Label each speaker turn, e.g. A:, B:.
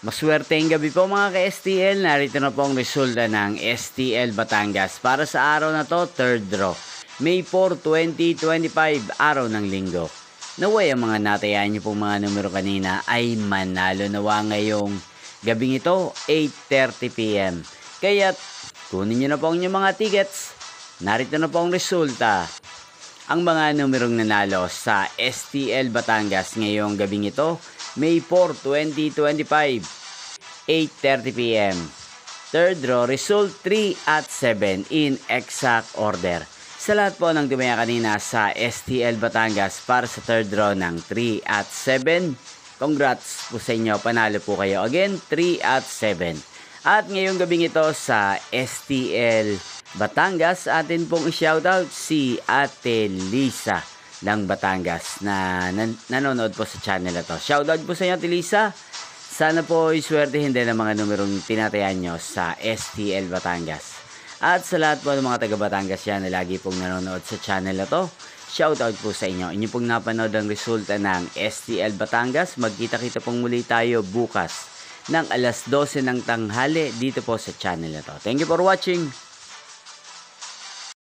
A: Maswerteng gabi po mga ka-STL. Narito na po ang resulta ng STL Batangas para sa araw na to, third draw. May 4, 2025, araw ng linggo. Naway ang mga natayaan niyo pong mga numero kanina ay manalo nawa ngayong gabing ito, 8:30 PM. Kaya't kunin niyo na po ang inyong mga tickets. Narito na po ang resulta. Ang mga numerong nanalo sa STL Batangas ngayong gabing ito, May 4, 2025, 8:30 PM. Third draw, result 3 at 7 in exact order. Sa lahat po ng tumaya kanina sa STL Batangas para sa third draw ng 3 at 7, congrats po sa inyo, panalo po kayo. Again, 3 at 7. At ngayong gabing ito sa STL Batangas, atin pong i-shoutout si Ate Lisa ng Batangas na nanonood po sa channel na to. Shoutout po sa inyo, Ate Lisa. Sana po iswertehin din ang mga numerong tinatayan nyo sa STL Batangas. At sa lahat po ng mga taga Batangas yan na lagi pong nanonood sa channel na to, shoutout po sa inyo. Inyo pong napanood ang resulta ng STL Batangas. Magkita-kita pong muli tayo bukas ng alas 12 ng tanghali dito po sa channel na to. Thank you for watching.